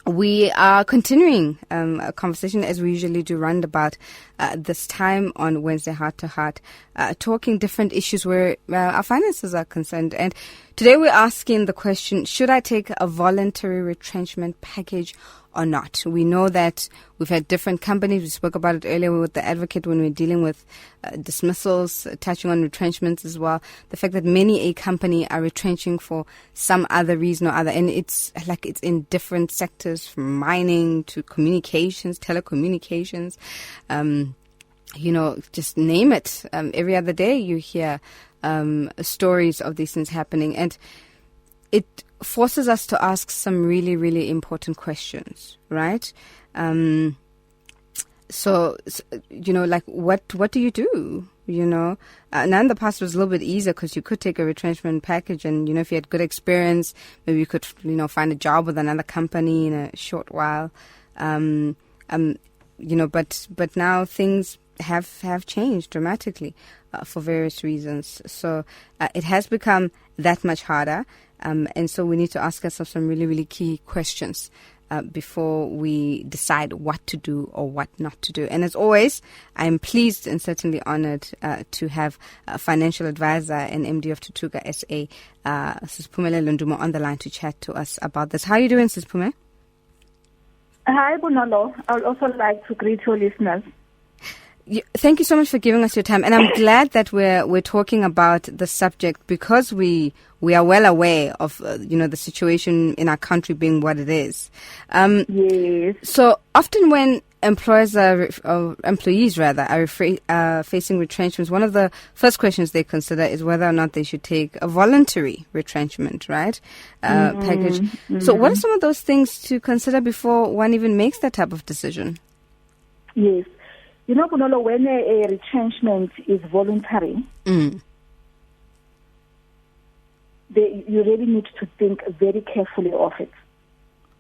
We are continuing a conversation as we usually do roundabout this time on Wednesday Heart to Heart, talking different issues where our finances are concerned. And today we're asking the question, should I take a voluntary retrenchment package or not? We know that we've had different companies. We spoke about it earlier with the advocate when we were dealing with dismissals, touching on retrenchments as well. The fact that many a company are retrenching for some other reason or other. And it's like it's in different sectors, from mining to communications, telecommunications, just name it. Every other day you hear stories of these things happening. And it forces us to ask some really, really important questions, right? So, what do you do? Now in the past it was a little bit easier because you could take a retrenchment package and, if you had good experience, maybe you could, find a job with another company in a short while. But now things have changed dramatically for various reasons. So it has become that much harder. And so we need to ask ourselves some really, really key questions before we decide what to do or what not to do. And as always, I'm pleased and certainly honored to have a financial advisor and MD of Tutuga SA, Sis Phumelelo Ndumo, on the line to chat to us about this. How are you doing, Sis Phume? Hi, Bonolo. I would also like to greet your listeners. Thank you so much for giving us your time, and I'm glad that we're talking about the subject because we are well aware of the situation in our country being what it is. Yes. So often when employees are facing retrenchments, one of the first questions they consider is whether or not they should take a voluntary retrenchment, right? Package. Mm-hmm. So what are some of those things to consider before one even makes that type of decision? Yes. Kunolo, when a retrenchment is voluntary, you really need to think very carefully of it.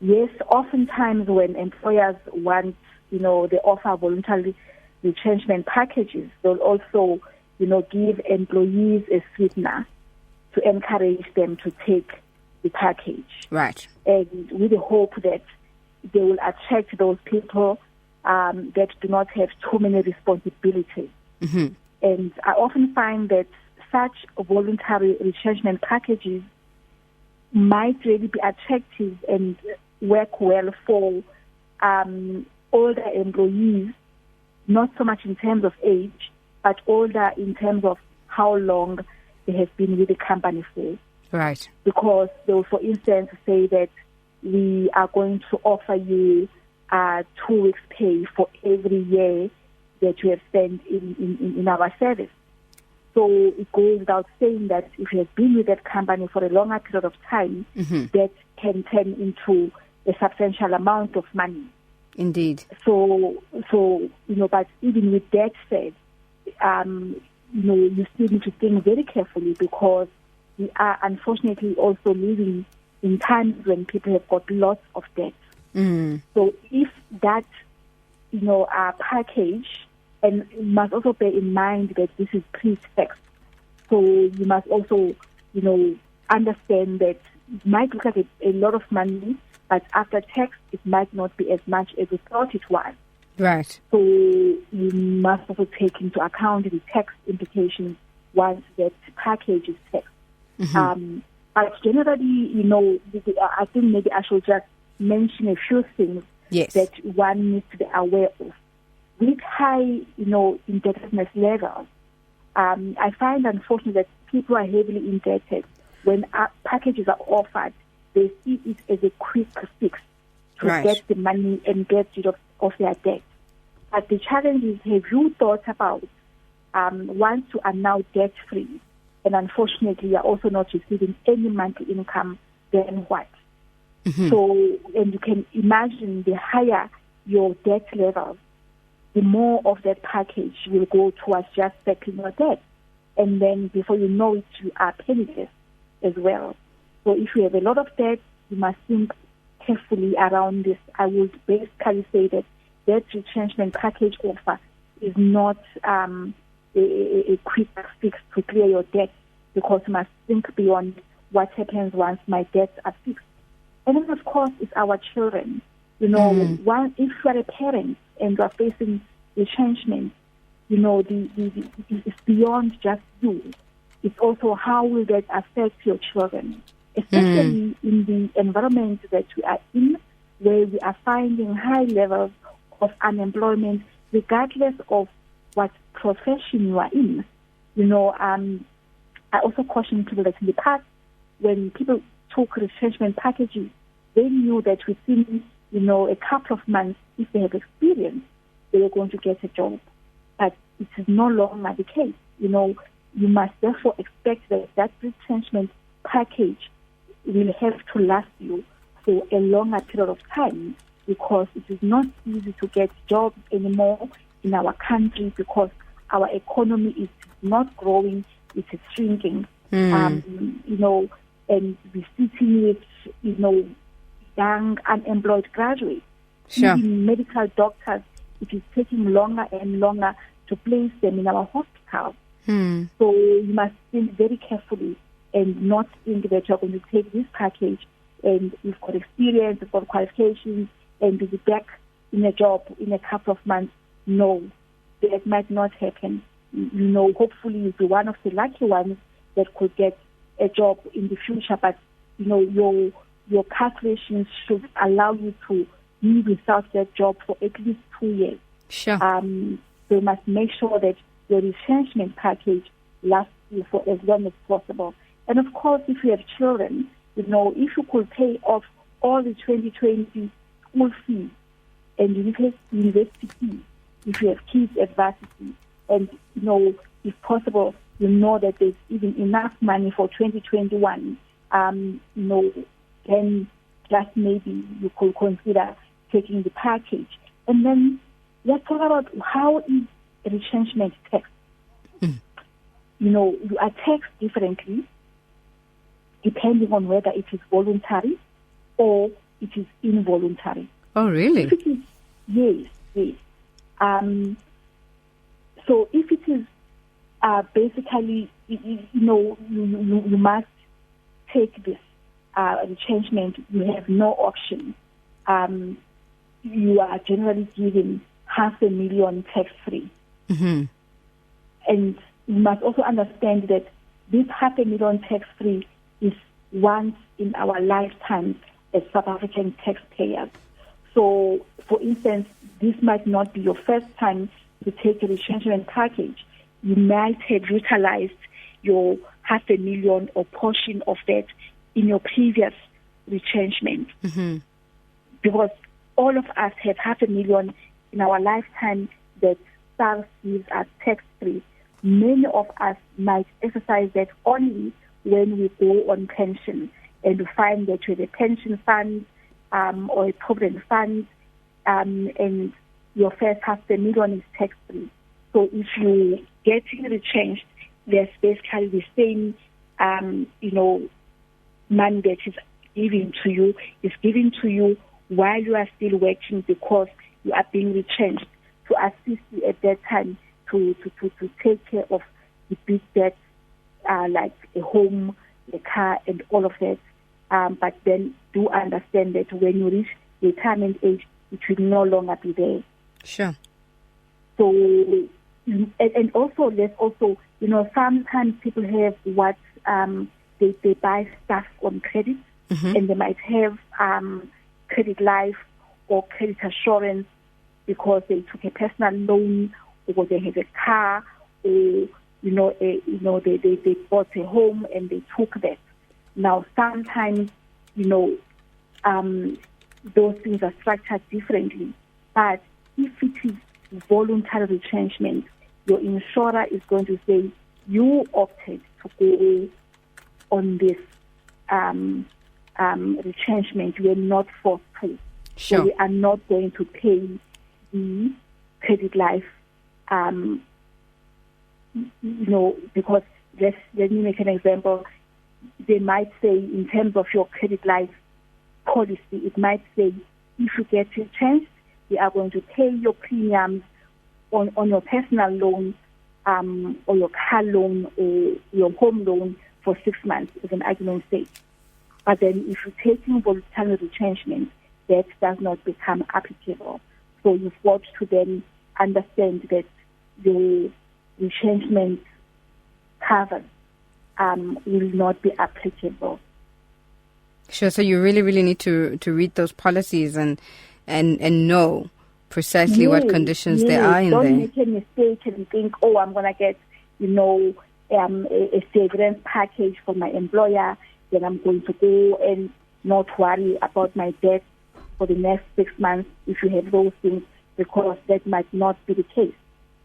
Yes, oftentimes when employers want, they offer voluntary retrenchment packages, they'll also, give employees a sweetener to encourage them to take the package. Right. And with the hope that they will attract those people that do not have too many responsibilities. Mm-hmm. And I often find that such voluntary retrenchment packages might really be attractive and work well for older employees, not so much in terms of age, but older in terms of how long they have been with the company for. Right. Because they will, for instance, say that we are going to offer you 2 weeks pay for every year that you have spent in our service. So it goes without saying that if you have been with that company for a longer period of time, that can turn into a substantial amount of money. Indeed. So but even with that said, you still need to think very carefully because we are unfortunately also living in times when people have got lots of debt. So if that, package, and you must also bear in mind that this is pre-tax. So you must also, understand that it might look like a lot of money, but after tax, it might not be as much as you thought it was. Right. So you must also take into account the tax implications once that package is taxed. Mm-hmm. But generally, I think maybe I should just mention a few things that one needs to be aware of. With high, indebtedness levels, I find unfortunately that people are heavily indebted. When packages are offered, they see it as a quick fix to get the money and get rid of their debt. But the challenge is, have you thought about once you are now debt-free, and unfortunately you are also not receiving any monthly income, then what? Mm-hmm. So, and you can imagine the higher your debt level, the more of that package will go towards just settling your debt. And then before you know it, you are penniless as well. So if you have a lot of debt, you must think carefully around this. I would basically say that debt retrenchment package offer is not a quick fix to clear your debt, because you must think beyond what happens once my debts are fixed. And then, of course, it's our children. If you are a parent and you are facing retrenchment, it's beyond just you. It's also how will that affect your children, especially in the environment that we are in, where we are finding high levels of unemployment, regardless of what profession you are in. I also caution people that in the past, when people took retrenchment packages, they knew that within, a couple of months, if they have experience, they were going to get a job. But it is no longer the case. You must therefore expect that retrenchment package will have to last you for a longer period of time, because it is not easy to get jobs anymore in our country, because our economy is not growing, it is shrinking. And we're sitting with, young unemployed graduates. Sure. Even medical doctors, it is taking longer and longer to place them in our hospitals. So you must think very carefully and not think that you're going to take this package and you've got experience, you've got qualifications, and you'll be back in a job in a couple of months. No, that might not happen. Hopefully you'll be one of the lucky ones that could get a job in the future, but your calculations should allow you to be without that job for at least 2 years. Sure. So you must make sure that your retrenchment package lasts you for as long as possible. And of course, if you have children, if you could pay off all the 2020 school fees and university fees, if you have kids at varsity, and if possible, that there's even enough money for 2021, then just maybe you could consider taking the package. And then let's talk about how is retrenchment taxed. You are taxed differently depending on whether it is voluntary or it is involuntary. Oh, really? If it is, yes. So if it is basically, you must take this retrenchment, you have no option. You are generally given $500,000 tax-free. Mm-hmm. And you must also understand that this $500,000 tax-free is once in our lifetime as South African taxpayers. So, for instance, this might not be your first time to take a retrenchment package. You might have utilized your $500,000 or portion of that in your previous retrenchment. Mm-hmm. Because all of us have $500,000 in our lifetime that SARS gives us tax-free. Many of us might exercise that only when we go on pension and we find that you have a pension fund or a provident fund, and your first $500,000 is tax-free. So if you get retrenched, there's basically the same, money that is given to you while you are still working, because you are being retrenched, to assist you at that time to take care of the big debts, like a home, a car, and all of that. But then do understand that when you reach retirement age, it will no longer be there. Sure. So, and also, there's also, sometimes people have what they buy stuff on credit, mm-hmm. and they might have credit life or credit assurance because they took a personal loan, or they have a car, or they bought a home and they took that. Now, sometimes those things are structured differently, but if it is voluntary retrenchment, your insurer is going to say you opted to go on this retrenchment. You are not forced to. Sure. So we are not going to pay the credit life, because let me make an example. They might say, in terms of your credit life policy, it might say, if you get retrenched, we are going to pay your premiums on your personal loan, or your car loan, or your home loan for 6 months, as an argument's sake. But then if you're taking voluntary retrenchment, debt does not become applicable. So you've got to then understand that the retrenchment cover will not be applicable. Sure. So you really, really need to read those policies and know precisely what conditions there are in there. Don't make a mistake and think, oh, I'm going to get, a severance package from my employer, then I'm going to go and not worry about my debt for the next 6 months if you have those things, because that might not be the case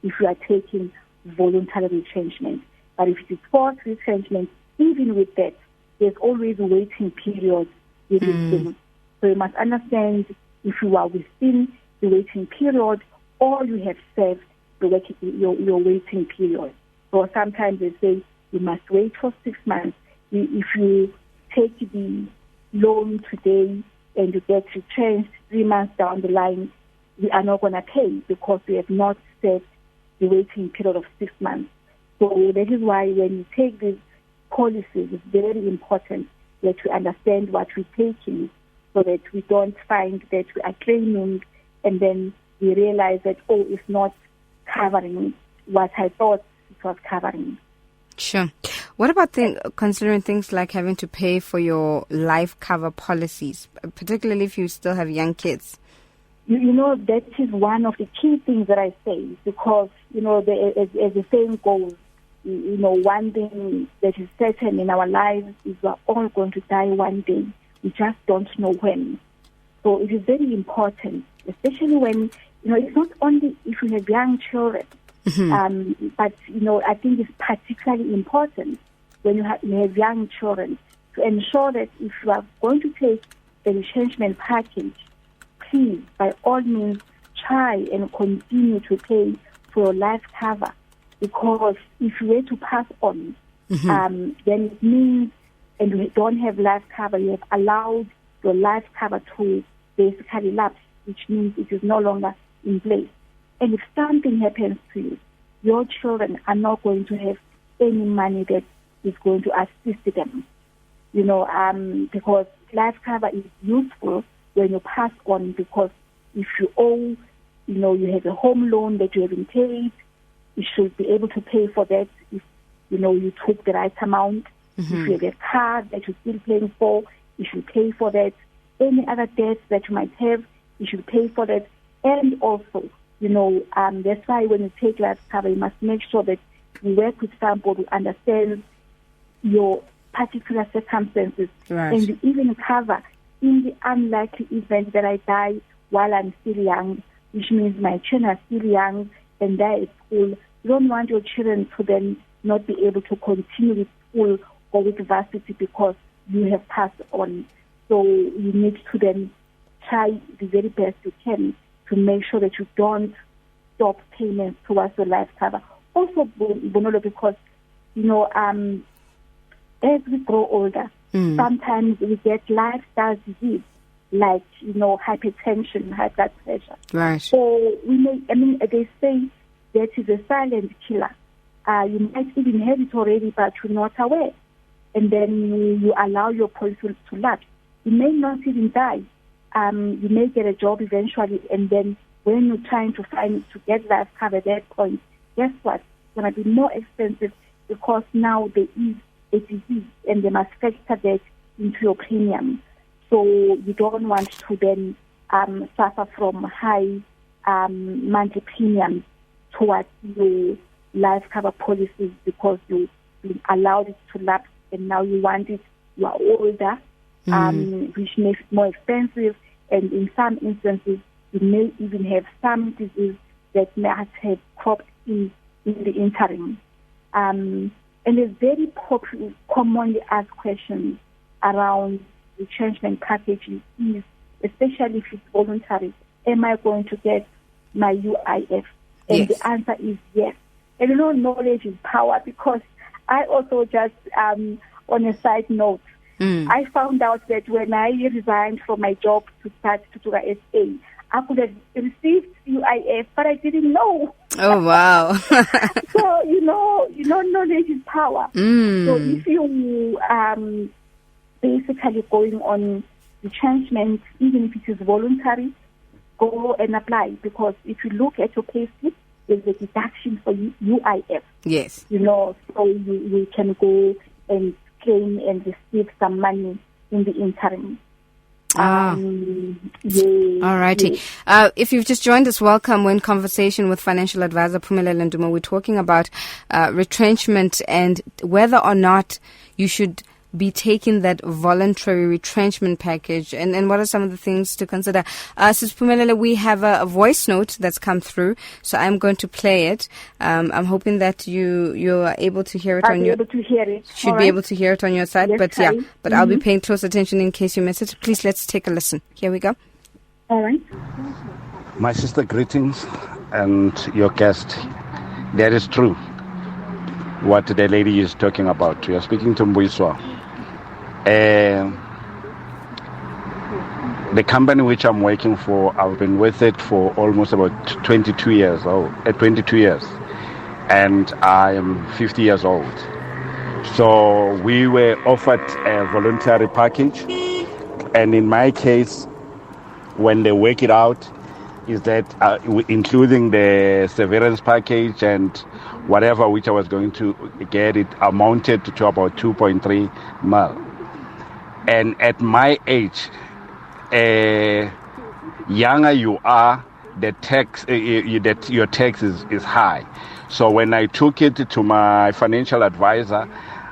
if you are taking voluntary retrenchment. But if it is forced retrenchment, even with that, there's always a waiting period with this thing. So you must understand if you are within the waiting period or you have served your waiting period. So sometimes they say you must wait for 6 months. If you take the loan today and you get retrenched 3 months down the line, we are not going to pay because we have not served the waiting period of 6 months. So that is why when you take these policies, it's very important that we understand what we're taking so that we don't find that we are claiming and then we realize that, oh, it's not covering what I thought it was covering. Sure. What about considering things like having to pay for your life cover policies, particularly if you still have young kids? That is one of the key things that I say because, as the saying goes, one thing that is certain in our lives is we are all going to die one day. We just don't know when. So it is very important, especially when, it's not only if you have young children, but, I think it's particularly important when you have young children to ensure that if you are going to take a retrenchment package, please, by all means, try and continue to pay for your life cover. Because if you were to pass on, then it means, and you don't have life cover, you have allowed your life cover to basically lapse, which means it is no longer in place. And if something happens to you, your children are not going to have any money that is going to assist them. Because life cover is useful when you pass on, because if you owe, you have a home loan that you haven't paid, you should be able to pay for that if, you took the right amount. If you have a car that you're still paying for, you should pay for that. Any other debts that you might have, you should pay for that. And also, that's why when you take life cover, you must make sure that you work with somebody who understands your particular circumstances. Right. And you even cover in the unlikely event that I die while I'm still young, which means my children are still young and they're at school. You don't want your children to then not be able to continue with school or with varsity because you have passed on. So you need to then try the very best you can to make sure that you don't stop payments towards your life cover. Also, Bonolo, because, as we grow older, sometimes we get lifestyle disease like, hypertension, high blood pressure. Right. So they say that is a silent killer. You might even have it already, but you're not aware. And then you allow your policy to lapse. You may not even die. You may get a job eventually, and then when you're trying to get life cover at that point, guess what? It's going to be more expensive because now there is a disease, and they must factor that into your premium. So you don't want to then suffer from high monthly premiums towards your life cover policies because you allowed it to lapse and now you want it, you are older, which makes it more expensive. And in some instances, you may even have some disease that might have cropped in the interim. And there's very commonly asked questions around retrenchment packages, especially if it's voluntary. Am I going to get my UIF? And yes. The answer is yes. And knowledge is power, because I also just, on a side note, I found out that when I resigned from my job to start Tutuka SA, I could have received UIF, but I didn't know. Oh, wow. So, knowledge is power. So if you basically going on retrenchment, even if it is voluntary, go and apply, because if you look at your payslip, there's a deduction for UIF. Yes. So you can go and claim and receive some money in the interim. Yes, all righty. Yes. If you've just joined us, welcome. We're in conversation with financial advisor Phumelele Nduma. We're talking about retrenchment and whether or not you should be taking that voluntary retrenchment package, and what are some of the things to consider. Since Phumelele, we have a voice note that's come through, so I'm going to play it. I'm hoping that you are able to hear it I'll be able to hear it. Should be able to hear it on your side, yes, but yeah, but I'll be paying close attention in case you miss it. Please, let's take a listen. Here we go. All right. My sister, greetings, and your guest. That is true. What the lady is talking about. You are speaking to Mbuiswa. The company which I'm working for, I've been with it for almost about 22 years, and I am 50 years old. So we were offered a voluntary package, and in my case, when they work it out, is that including the severance package and whatever which I was going to get, it amounted to about 2.3 mil. And at my age, younger you are, the tax that your tax is high. So when I took it to my financial advisor,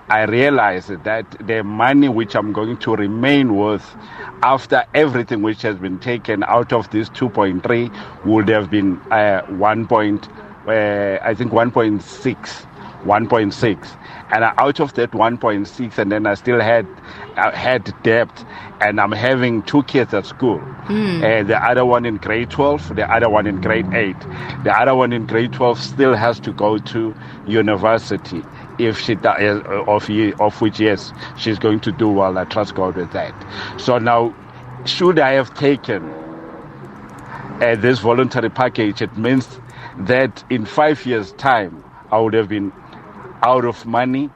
I realized that the money which I'm going to remain with after everything which has been taken out of this 2.3 would have been 1.6. And out of that 1.6, and then I still had debt, and I'm having 2 kids at school. The other one in grade 12, the other one in grade 8. The other one in grade 12 still has to go to university. If she does, of which, yes, she's going to do well. I trust God with that. So now, should I have taken this voluntary package, it means that in 5 years' time, I would have been out of money,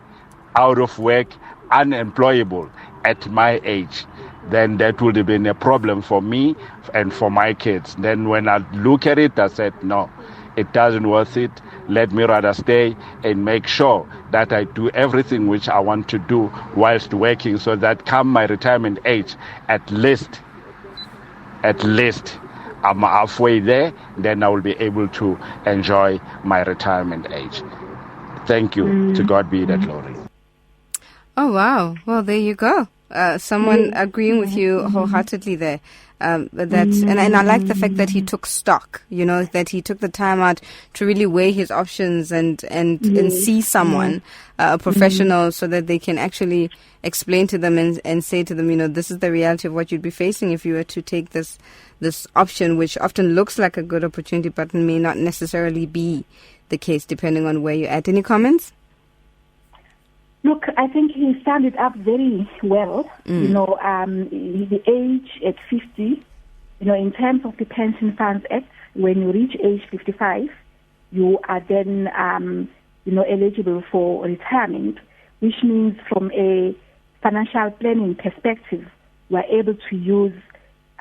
out of work, unemployable at my age. Then that would have been a problem for me and for my kids. Then when I look at it, I said, no, it doesn't worth it. Let me rather stay and make sure that I do everything which I want to do whilst working, so that come my retirement age, at least I'm halfway there, then I will be able to enjoy my retirement age. Thank you. To God be the glory. Oh, wow. Well, there you go. Someone agreeing with you wholeheartedly there. And I like the fact that he took stock, that he took the time out to really weigh his options and see someone, a professional, so that they can actually explain to them and say to them, this is the reality of what you'd be facing if you were to take this option, which often looks like a good opportunity, but may not necessarily be the case depending on where you're at. Any comments? Look, I think he summed it up very well. The age at 50, in terms of the Pension Funds Act, when you reach age 55, you are then, eligible for retirement, which means from a financial planning perspective, we're able to use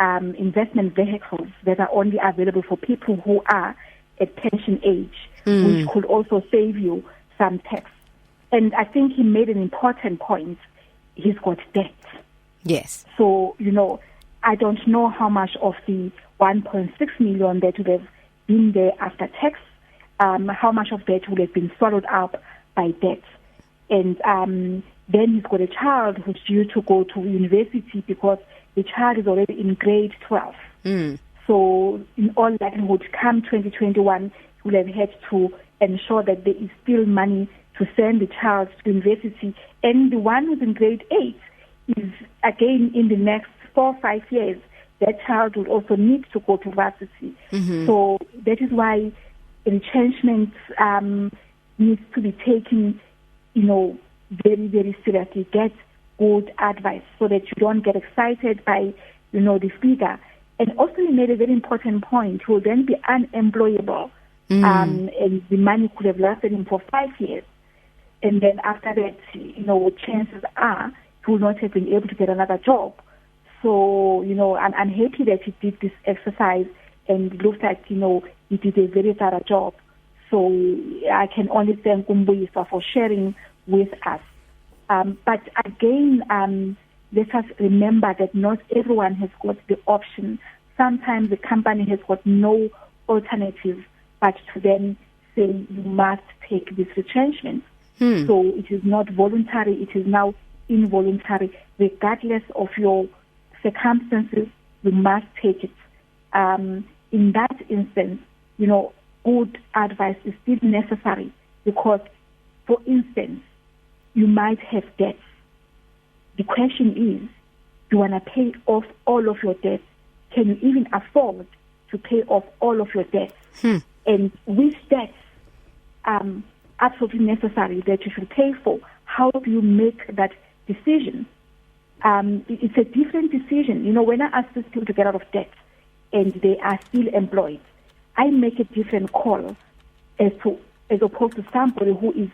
investment vehicles that are only available for people who are at pension age, which could also save you some tax. And I think he made an important point. He's got debt. Yes. So, I don't know how much of the 1.6 million that would have been there after tax, how much of that would have been swallowed up by debt. And then he's got a child who's due to go to university because the child is already in grade 12. So in all likelihood, come 2021, he will have had to ensure that there is still money to send the child to university. And the one who's in grade 8 is, again, in the next 4 or 5 years, that child will also need to go to varsity. So that is why retrenchment needs to be taken, very, very seriously. Get good advice so that you don't get excited by, the figure. And also he made a very important point. He will then be unemployable. And the money could have lasted him for 5 years. And then after that, chances are he will not have been able to get another job. So, I'm happy that you did this exercise, and it looks like, you did a very thorough job. So I can only thank Umbuyisa for sharing with us. But again, let us remember that not everyone has got the option. Sometimes the company has got no alternative but to then say you must take this retrenchment. So it is not voluntary, it is now involuntary. Regardless of your circumstances, you must take it. In that instance, good advice is still necessary because, for instance, you might have debts. The question is, do you want to pay off all of your debts? Can you even afford to pay off all of your debts? And which debts absolutely necessary that you should pay for? How do you make that decision? It's a different decision. When I ask these people to get out of debt and they are still employed, I make a different call as opposed to somebody who is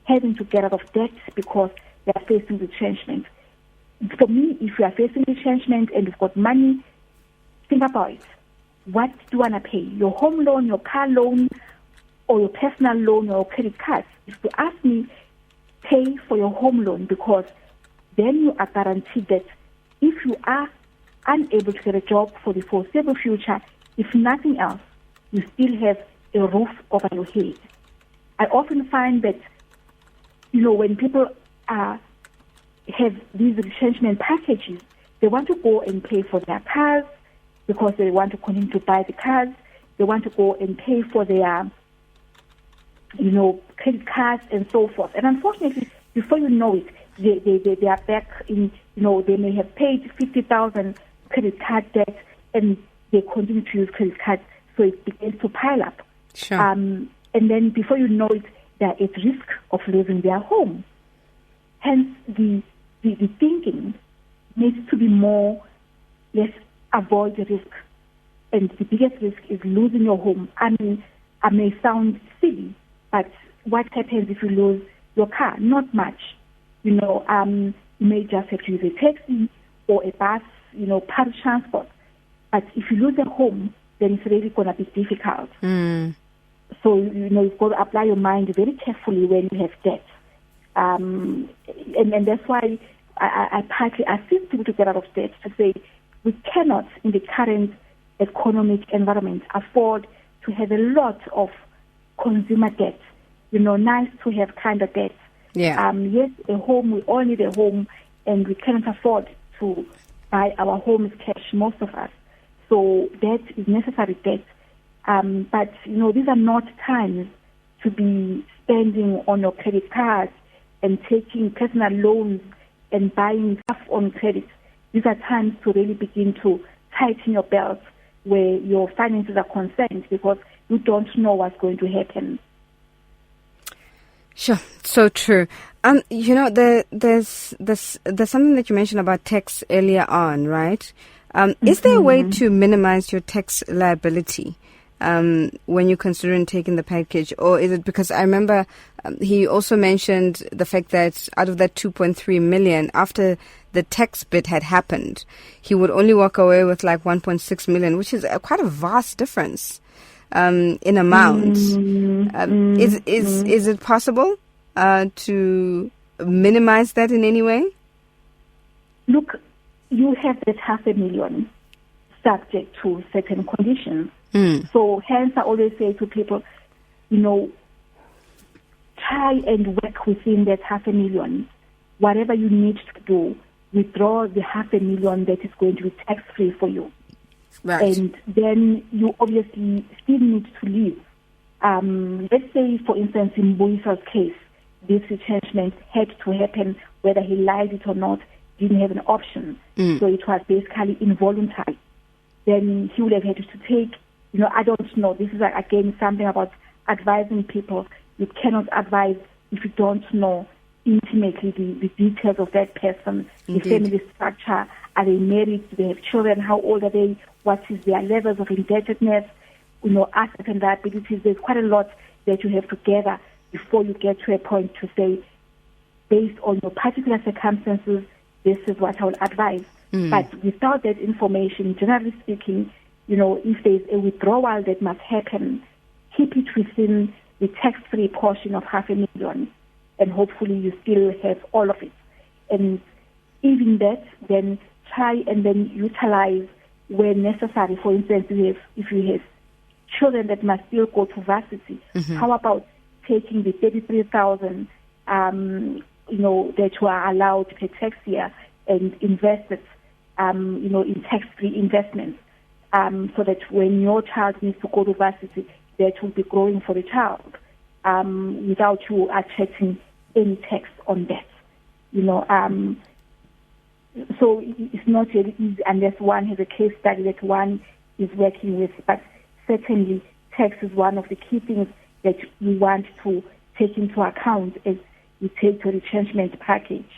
having to get out of debt because they are facing retrenchment. For me, if you are facing retrenchment and you've got money, think about it. What do you want to pay? Your home loan, your car loan, or your personal loan, or your credit cards? If you ask me, pay for your home loan, because then you are guaranteed that if you are unable to get a job for the foreseeable future, if nothing else, you still have a roof over your head. I often find that, when people have these retrenchment packages, they want to go and pay for their cars because they want to continue to buy the cars. They want to go and pay for their, credit cards and so forth. And unfortunately, before you know it, they are back in, they may have paid 50,000 credit card debt and they continue to use credit cards. So it begins to pile up. Sure. And then before you know it, they're at risk of losing their home. Hence, the thinking needs to be more, let's avoid the risk. And the biggest risk is losing your home. I mean, I may sound silly, but what happens if you lose your car? Not much. You may just have to use a taxi or a bus, public transport. But if you lose a home, then it's really going to be difficult. So, you've got to apply your mind very carefully when you have debt. And that's why I partly assist people to get out of debt, to say we cannot, in the current economic environment, afford to have a lot of consumer debt. Nice to have kind of debt. Yeah. Yes, a home, we all need a home, and we cannot afford to buy our homes cash, most of us. So debt is necessary debt. But, these are not times to be spending on your credit cards and taking personal loans and buying stuff on credit. These are times to really begin to tighten your belt where your finances are concerned, because you don't know what's going to happen. Sure, so true. There's something that you mentioned about tax earlier on, right? Is there a way to minimize your tax liability when you're considering taking the package? Or is it because I remember he also mentioned the fact that out of that 2.3 million, after the tax bit had happened, he would only walk away with like 1.6 million, which is quite a vast difference in amount. Is it possible to minimize that in any way? Look, you have that 500,000 subject to certain conditions. So hence I always say to people, try and work within that 500,000. Whatever you need to do, withdraw the 500,000 that is going to be tax-free for you. Right. And then you obviously still need to leave. Let's say, for instance, in Mbuyisa's case, this retrenchment had to happen whether he lied it or not, didn't have an option. So it was basically involuntary. Then he would have had to take, I don't know. This is, again, something about advising people. You cannot advise if you don't know intimately the details of that person, the family structure. Are they married? Do they have children? How old are they? What is their levels of indebtedness? Assets and liabilities. There's quite a lot that you have to gather before you get to a point to say, based on your particular circumstances, this is what I will advise. But without that information, generally speaking, if there's a withdrawal that must happen, keep it within the tax-free portion of $500,000, and hopefully you still have all of it. And even that, then try and then utilize where necessary. For instance, if you have children that must still go to varsity, how about taking the 33,000, that you are allowed per tax year and invest it, in tax-free investments, so that when your child needs to go to varsity, that will be growing for the child, without you attracting any tax on that. So it's not really easy unless one has a case study that one is working with. But certainly, tax is one of the key things that we want to take into account as you take the retrenchment package.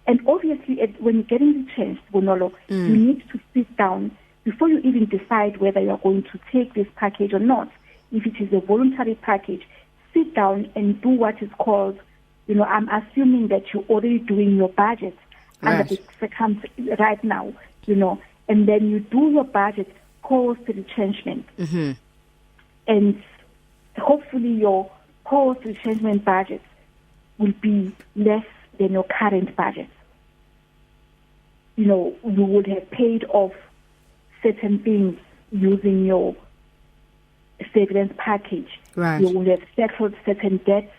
And obviously, when you're getting retrenched, Bonolo, you need to sit down before you even decide whether you are going to take this package or not. If it is a voluntary package, sit down and do what is called, I'm assuming that you're already doing your budget under the circumstances right now, and then you do your budget post retrenchment. And hopefully your post retrenchment budget will be less than your current budget. You would have paid off certain things using your severance package. Right. You would have settled certain debts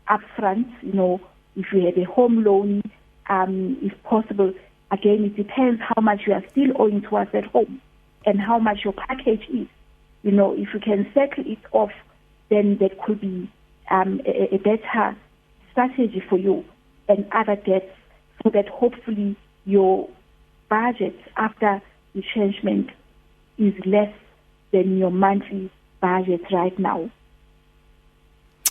up front, if you had a home loan, if possible. Again, it depends how much you are still owing to us at home and how much your package is. If you can settle it off, then that could be a better strategy for you and other debts, so that hopefully your budget after retrenchment is less than your monthly budget right now.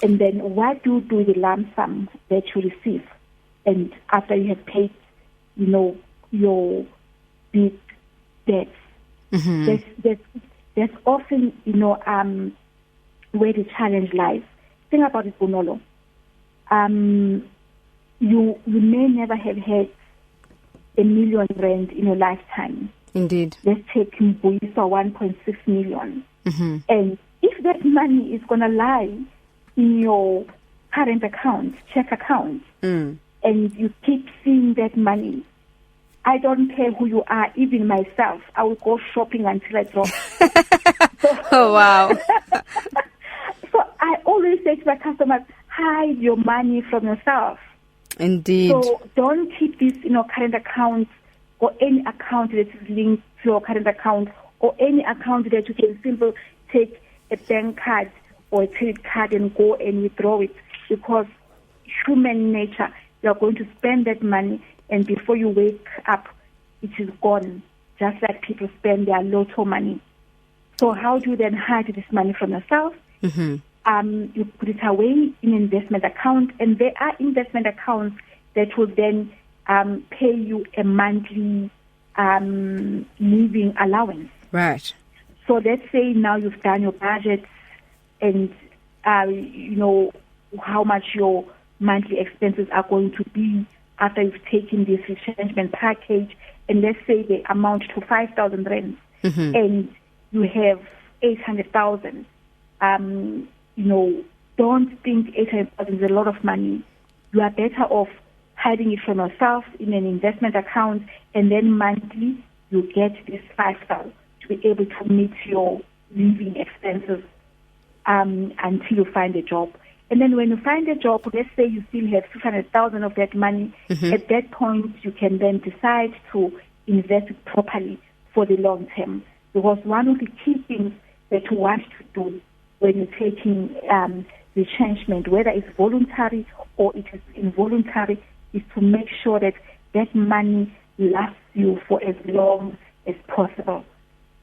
And then what do you do with the lump sum that you receive? And after you have paid, your big debts, that's often, where the challenge lies. Think about it, Bonolo. You may never have had R1 million in your lifetime. Indeed. Let's take Mbuyiswa 1.6 million. And if that money is going to lie in your current account, check account, and you keep seeing that money, I don't care who you are, even myself, I will go shopping until I drop. Oh, wow. So I always say to my customers, hide your money from yourself. Indeed. So don't keep this in your current account, or any account that is linked to your current account, or any account that you can simply take a bank card or a credit card and go and withdraw it, because human nature, you are going to spend that money, and before you wake up, it is gone, just like people spend their lotto money. So how do you then hide this money from yourself? You put it away in an investment account, and there are investment accounts that will then pay you a monthly living allowance. Right. So let's say now you've done your budget, and you know how much your monthly expenses are going to be after you've taken this retrenchment package, and let's say they amount to 5,000 rands, and you have 800,000. Don't think 800,000 is a lot of money. You are better off hiding it from yourself in an investment account, and then monthly you get this 5,000 to be able to meet your living expenses until you find a job. And then when you find a job, let's say you still have 600,000 of that money, at that point you can then decide to invest it properly for the long term. Because one of the key things that you want to do when you're taking retrenchment, whether it's voluntary or it is involuntary, is to make sure that that money lasts you for as long as possible.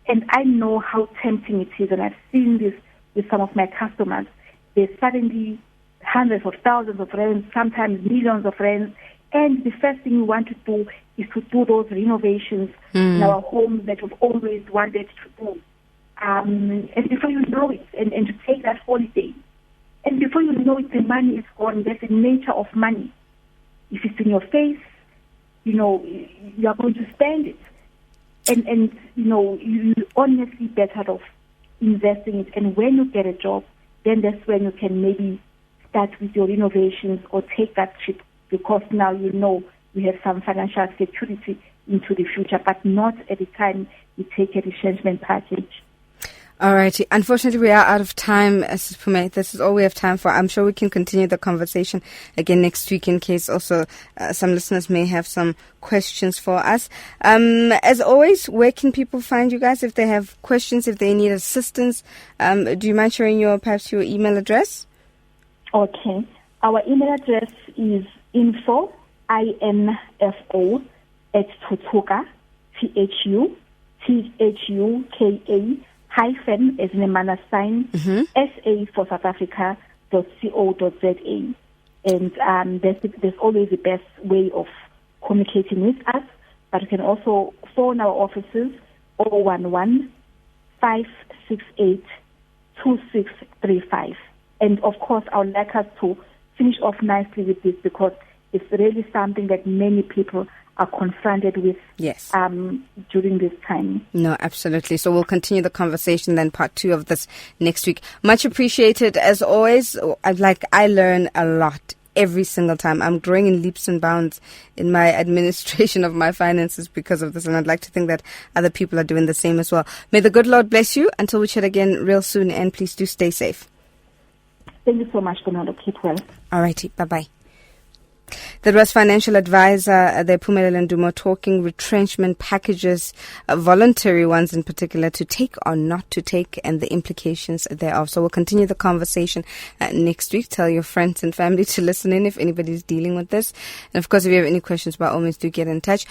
And I know how tempting it is, and I've seen this with some of my customers. There's suddenly hundreds of thousands of rands, sometimes millions of rands, and the first thing we want to do is to do those renovations in our homes that we've always wanted to do. And before you know it, and to take that holiday, and before you know it, the money is gone. That's the nature of money. If it's in your face, you are going to spend it. And you're honestly better off investing it. And when you get a job, then that's when you can maybe start with your innovations or take that trip, because now you have some financial security into the future, but not at the time you take a retrenchment package. All righty. Unfortunately, we are out of time, Ms. Pume. This is all we have time for. I'm sure we can continue the conversation again next week in case also some listeners may have some questions for us. As always, where can people find you guys if they have questions, if they need assistance? Do you mind sharing perhaps your email address? Okay. Our email address is info, I-N-F-O, @Tuthuka, THUTHUKA, hyphen as in a manner sign, SA for South Africa.co.za. And there's always the best way of communicating with us, but you can also phone our offices 011-568-2635. And of course, I would like us to finish off nicely with this, because it's really something that many people are confronted with during this time. No, absolutely. So we'll continue the conversation then, part 2 of this next week. Much appreciated as always. I learn a lot every single time. I'm growing in leaps and bounds in my administration of my finances because of this, and I'd like to think that other people are doing the same as well. May the good Lord bless you until we chat again real soon, and please do stay safe. Thank you so much, Bernardo. Keep well. All righty. Bye-bye. That was financial advisor Phumelele Ndumo talking retrenchment packages, voluntary ones in particular, to take or not to take, and the implications thereof. So we'll continue the conversation next week. Tell your friends and family to listen in if anybody's dealing with this. And of course, if you have any questions, by all means, do get in touch.